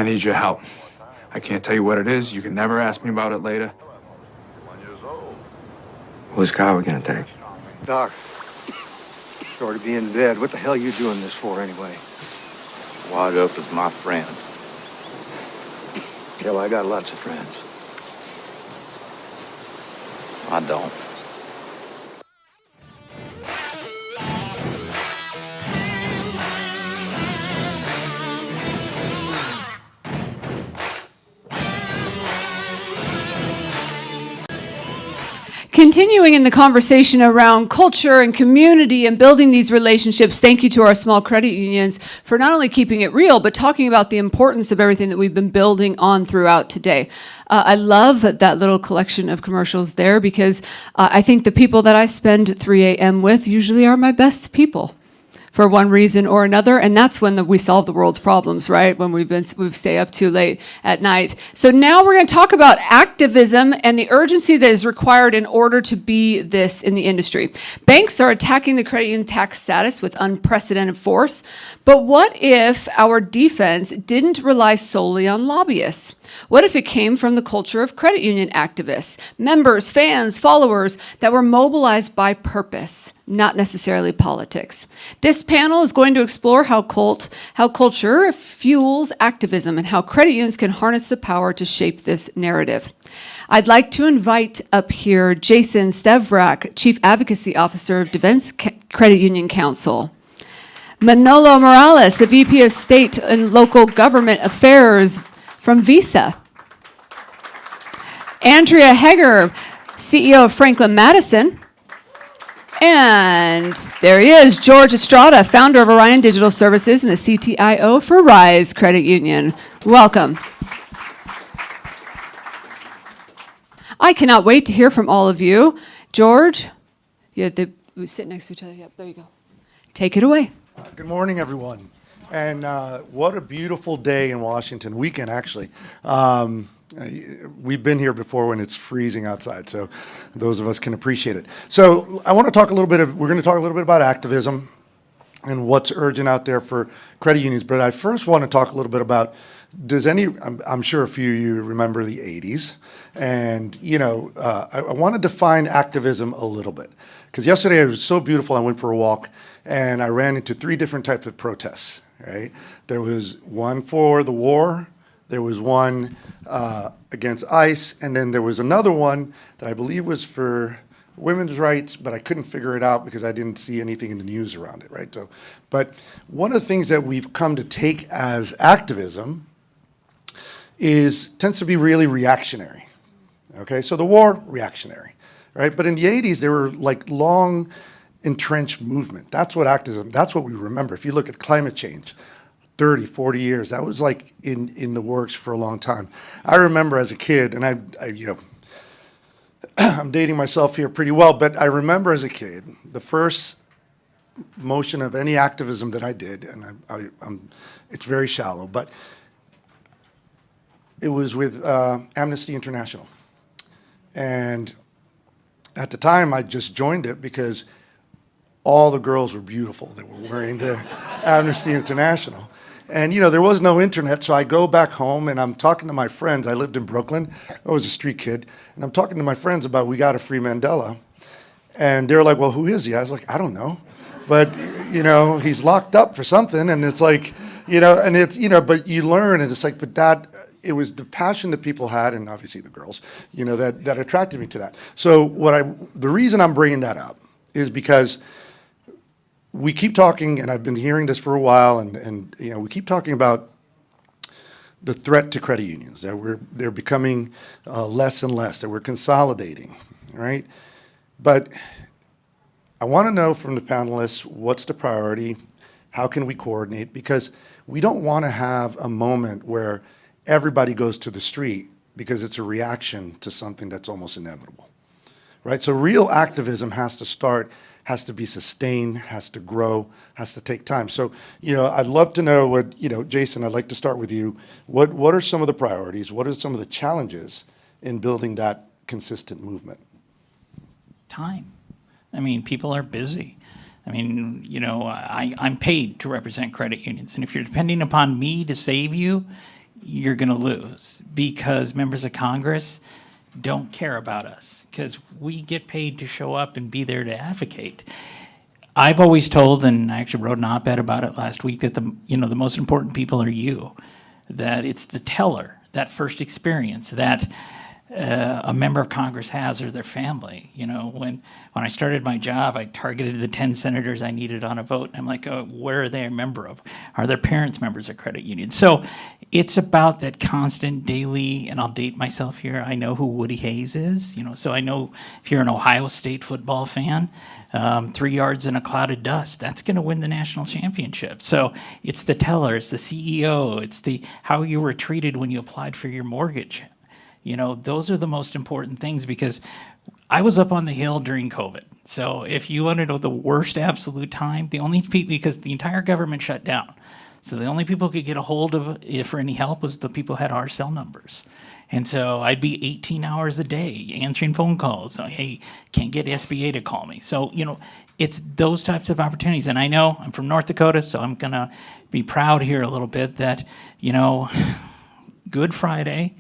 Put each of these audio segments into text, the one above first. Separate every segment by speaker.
Speaker 1: I need your help. I can't tell you what it is. You can never ask me about it later.
Speaker 2: Whose car are we gonna take?
Speaker 3: Doc, short of being dead, what the hell are you doing this for anyway?
Speaker 4: Wide up is my friend.
Speaker 3: Hell, I got lots of friends.
Speaker 4: I don't.
Speaker 5: Continuing in the conversation around culture and community and building these relationships, thank you to our small credit unions for not only keeping it real, but talking about the importance of everything that we've been building on throughout today. I love that little collection of commercials there because I think the people that I spend 3 a.m. with usually are my best people, for one reason or another, and that's when we solve the world's problems, right? When we stay up too late at night. So now we're going to talk about activism and the urgency that is required in order to be this in the industry. Banks are attacking the credit union tax status with unprecedented force, but what if our defense didn't rely solely on lobbyists? What if it came from the culture of credit union activists, members, fans, followers that were mobilized by purpose, not necessarily politics? This panel is going to explore how culture fuels activism and how credit unions can harness the power to shape this narrative. I'd like to invite up here Jason Stevrak, Chief Advocacy Officer of Defense Credit Union Council. Manolo Morales, the VP of State and Local Government Affairs from Visa. Andrea Heger, CEO of Franklin Madison. And there he is, George Estrada, founder of Orion Digital Services and the CTIO for Rise Credit Union. Welcome. I cannot wait to hear from all of you. George, we sit next to each other. Yep, there you go. Take it away.
Speaker 6: Good morning, everyone. And what a beautiful day in Washington, weekend actually. We've been here before when it's freezing outside, so those of us can appreciate it. So I want to talk we're going to talk a little bit about activism and what's urgent out there for credit unions. But I first want to talk a little bit about, I'm sure a few of you remember the 80s. And, I want to define activism a little bit. Because yesterday it was so beautiful, I went for a walk, and I ran into 3 different types of protests, right? There was one for the war, there was one against ICE, and then there was another one that I believe was for women's rights, but I couldn't figure it out because I didn't see anything in the news around it, right? So, but one of the things that we've come to take as activism tends to be really reactionary, okay? So the war, reactionary, right? But in the 80s, there were like long entrenched movement. That's what activism, that's what we remember. If you look at climate change, 30, 40 years, that was like in the works for a long time. I remember as a kid, and I'm dating myself here pretty well, but I remember as a kid, the first motion of any activism that I did, and it's very shallow, but it was with Amnesty International. And at the time, I just joined it because all the girls were beautiful that were wearing the Amnesty International. And, there was no internet, so I go back home and I'm talking to my friends. I lived in Brooklyn. I was a street kid. And I'm talking to my friends about we got to free Mandela. And they're like, well, who is he? I was like, I don't know. But, he's locked up for something. And it's like, and it's, but you learn. And it's like, but it was the passion that people had, and obviously the girls, that attracted me to that. So the reason I'm bringing that up is because we keep talking, and I've been hearing this for a while, and we keep talking about the threat to credit unions, that they're becoming less and less, that we're consolidating, right? But I want to know from the panelists, what's the priority? How can we coordinate? Because we don't want to have a moment where everybody goes to the street because it's a reaction to something that's almost inevitable, right? So real activism has to be sustained, has to grow, has to take time. So, I'd love to know what, Jason, I'd like to start with you. What are some of the priorities? What are some of the challenges in building that consistent movement?
Speaker 7: Time. I mean, people are busy. I mean, I'm paid to represent credit unions. And if you're depending upon me to save you, you're going to lose because members of Congress don't care about us because we get paid to show up and be there to advocate. I've always told, and I actually wrote an op-ed about it last week, that the most important people are you, that it's the teller, that first experience that a member of Congress has or their family. When I started my job, I targeted the 10 senators I needed on a vote. I'm like, oh, where are they a member of? Are their parents members of credit unions? So it's about that constant daily, and I'll date myself here, I know who Woody Hayes is, so I know if you're an Ohio State football fan, 3 yards in a cloud of dust, that's going to win the national championship. So it's the teller, it's the CEO, it's the how you were treated when you applied for your mortgage. Those are the most important things because I was up on the Hill during COVID. So if you want to know the worst absolute time, the only people, because the entire government shut down. So the only people who could get a hold of if for any help was the people who had our cell numbers. And so I'd be 18 hours a day answering phone calls. So, hey, can't get SBA to call me. So, it's those types of opportunities. And I know I'm from North Dakota, so I'm going to be proud here a little bit that, Good Friday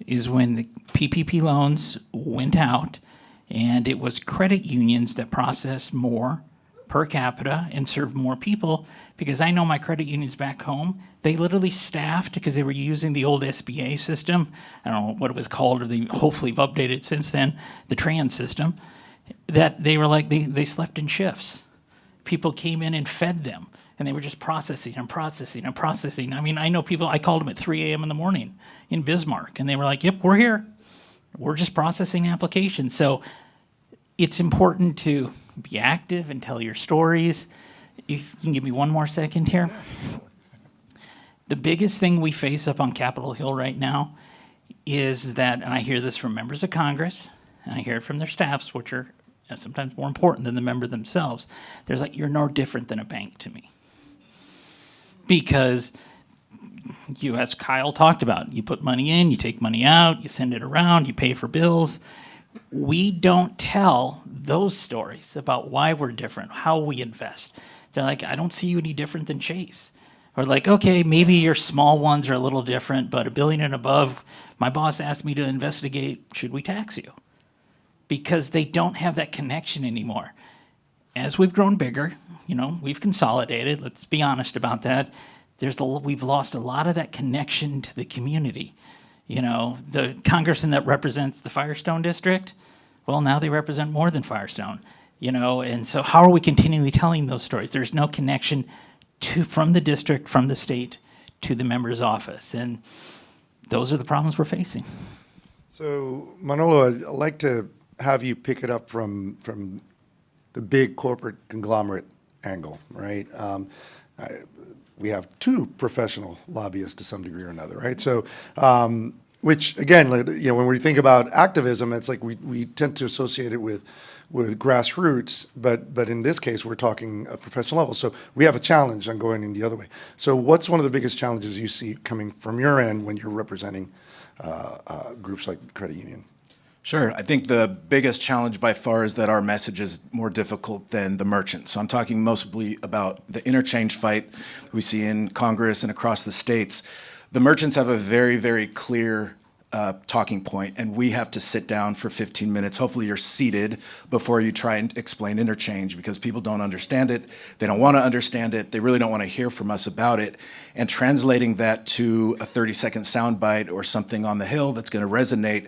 Speaker 7: is when the PPP loans went out, and it was credit unions that processed more per capita and served more people, because I know my credit unions back home, they literally staffed because they were using the old SBA system. I don't know what it was called, or they hopefully have updated since then, the trans system, that they were like, they slept in shifts. People came in and fed them, and they were just processing and processing and processing. I mean, I know people, I called them at 3 a.m. in the morning in Bismarck, and they were like, yep, we're here. We're just processing applications. So it's important to be active and tell your stories. If you can give me one more second here. The biggest thing we face up on Capitol Hill right now is that, and I hear this from members of Congress, and I hear it from their staffs, which are sometimes more important than the member themselves. There's like, you're no different than a bank to me. Because you, as Kyle talked about, you put money in, you take money out, you send it around, you pay for bills. We don't tell those stories about why we're different, how we invest. They're like, I don't see you any different than Chase. Or like, okay, maybe your small ones are a little different, but $1 billion and above, my boss asked me to investigate, should we tax you? Because they don't have that connection anymore. As we've grown bigger, we've consolidated, let's be honest about that. We've lost a lot of that connection to the community. The congressman that represents the Firestone district, well, now they represent more than Firestone. And so how are we continually telling those stories? There's no connection from the district, from the state, to the member's office. And those are the problems we're facing.
Speaker 6: So, Manolo, I'd like to have you pick it up from the big corporate conglomerate angle, right? We have two professional lobbyists to some degree or another, right? So, which again, when we think about activism, it's like we tend to associate it with grassroots, but in this case, we're talking a professional level. So we have a challenge on going in the other way. So what's one of the biggest challenges you see coming from your end when you're representing groups like credit union?
Speaker 1: Sure. I think the biggest challenge by far is that our message is more difficult than the merchant. So I'm talking mostly about the interchange fight we see in Congress and across the states. The merchants have a very, very clear talking point, and we have to sit down for 15 minutes. Hopefully you're seated before you try and explain interchange, because people don't understand it. They don't want to understand it. They really don't want to hear from us about it. And translating that to a 30-second soundbite or something on the Hill that's going to resonate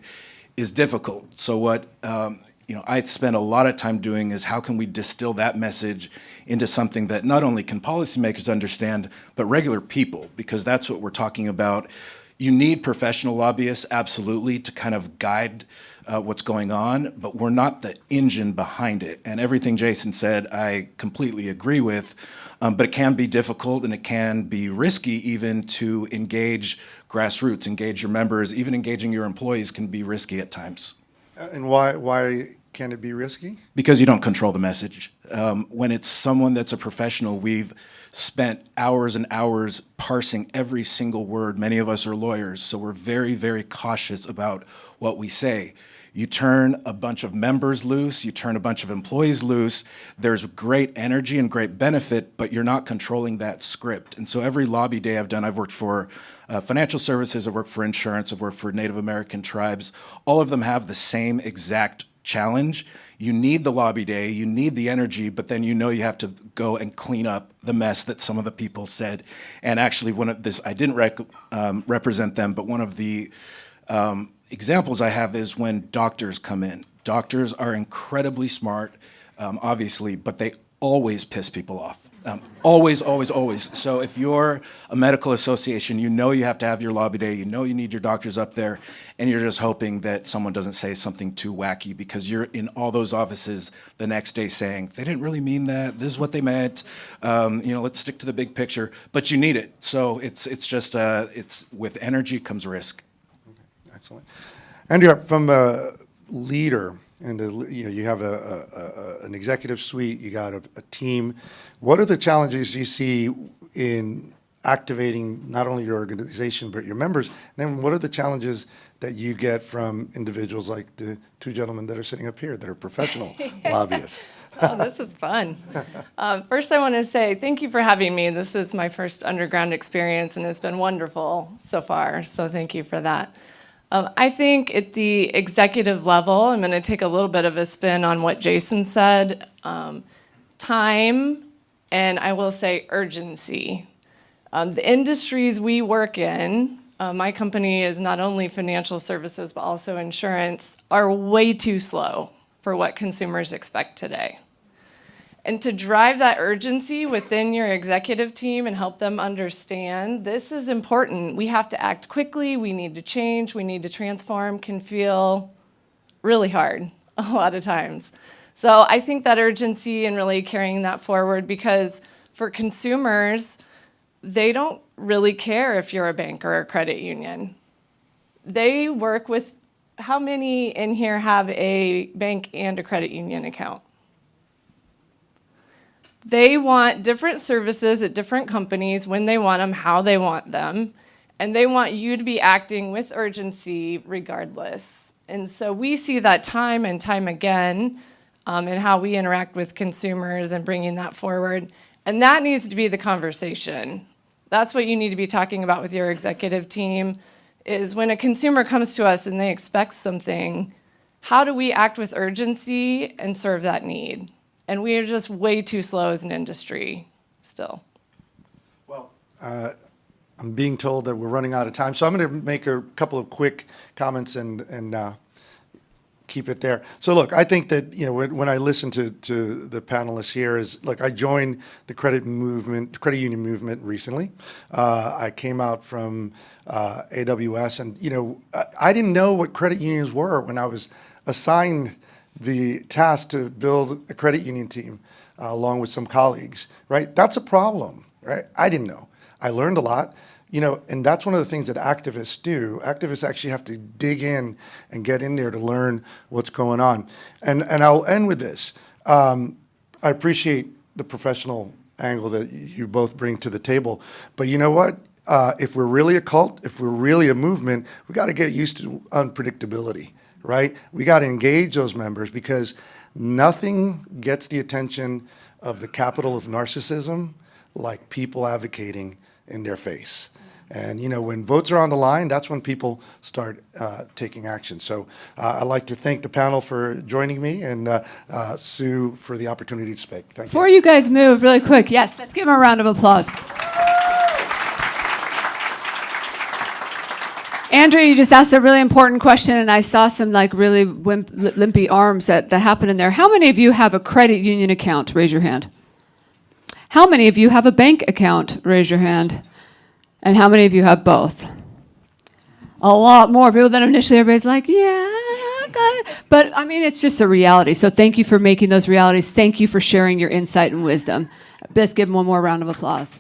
Speaker 1: is difficult. So what I spend a lot of time doing is how can we distill that message into something that not only can policymakers understand, but regular people, because that's what we're talking about. You need professional lobbyists, absolutely, to kind of guide what's going on, but we're not the engine behind it. And everything Jason said, I completely agree with, but it can be difficult and it can be risky even to engage grassroots, engage your members, even engaging your employees can be risky at times.
Speaker 6: And why can it be risky?
Speaker 1: Because you don't control the message. When it's someone that's a professional, we've spent hours and hours parsing every single word. Many of us are lawyers, so we're very, very cautious about what we say. You turn a bunch of members loose, you turn a bunch of employees loose, there's great energy and great benefit, but you're not controlling that script. And so every lobby day I've done, I've worked for financial services, I've worked for insurance, I've worked for Native American tribes. All of them have the same exact challenge. You need the lobby day, you need the energy, but then you know you have to go and clean up the mess that some of the people said. And actually, one of this, I didn't represent them, but one of the examples I have is when doctors come in. Doctors are incredibly smart, obviously, but they always piss people off. Always, always, always. So if you're a medical association, you know you have to have your lobby day, you know you need your doctors up there, and you're just hoping that someone doesn't say something too wacky because you're in all those offices the next day saying, they didn't really mean that, this is what they meant, let's stick to the big picture, but you need it. So it's just, it's with energy comes risk.
Speaker 6: Excellent. Andrea, from a leader, and you have an executive suite, you got a team. What are the challenges you see in activating not only your organization but your members? And then what are the challenges that you get from individuals like the two gentlemen that are sitting up here that are professional lobbyists?
Speaker 8: Oh, this is fun. First, I want to say thank you for having me. This is my first underground experience, and it's been wonderful so far, so thank you for that. I think at the executive level, I'm going to take a little bit of a spin on what Jason said. Time, and I will say urgency. The industries we work in, my company is not only financial services, but also insurance, are way too slow for what consumers expect today. And to drive that urgency within your executive team and help them understand this is important. We have to act quickly, we need to change, we need to transform, can feel really hard a lot of times. So I think that urgency and really carrying that forward, because for consumers, they don't really care if you're a bank or a credit union. They work with, how many in here have a bank and a credit union account? They want different services at different companies when they want them, how they want them, and they want you to be acting with urgency regardless. And so we see that time and time again in how we interact with consumers and bringing that forward. And that needs to be the conversation. That's what you need to be talking about with your executive team, is when a consumer comes to us and they expect something, how do we act with urgency and serve that need? And we are just way too slow as an industry still.
Speaker 6: Well, I'm being told that we're running out of time, so I'm going to make a couple of quick comments and keep it there. So look, I think that when I listen to the panelists here, is look, I joined the credit union movement recently. I came out from AWS, and I didn't know what credit unions were when I was assigned the task to build a credit union team along with some colleagues, right? That's a problem, right? I didn't know. I learned a lot, and that's one of the things that activists do. Activists actually have to dig in and get in there to learn what's going on. And I'll end with this. I appreciate the professional angle that you both bring to the table, but you know what? If we're really a cult, if we're really a movement, we got to get used to unpredictability. Right? We got to engage those members, because nothing gets the attention of the capital of narcissism like people advocating in their face. And when votes are on the line, that's when people start taking action. So I'd like to thank the panel for joining me, and Sue for the opportunity to speak. Thank you.
Speaker 5: Before you guys move, really quick, yes, let's give them a round of applause. Andrea, you just asked a really important question, and I saw some really limpy arms that happened in there. How many of you have a credit union account? Raise your hand. How many of you have a bank account? Raise your hand. And how many of you have both? A lot more people than initially everybody's like, yeah, okay. But I mean, it's just a reality. So thank you for making those realities. Thank you for sharing your insight and wisdom. Let's give them one more round of applause.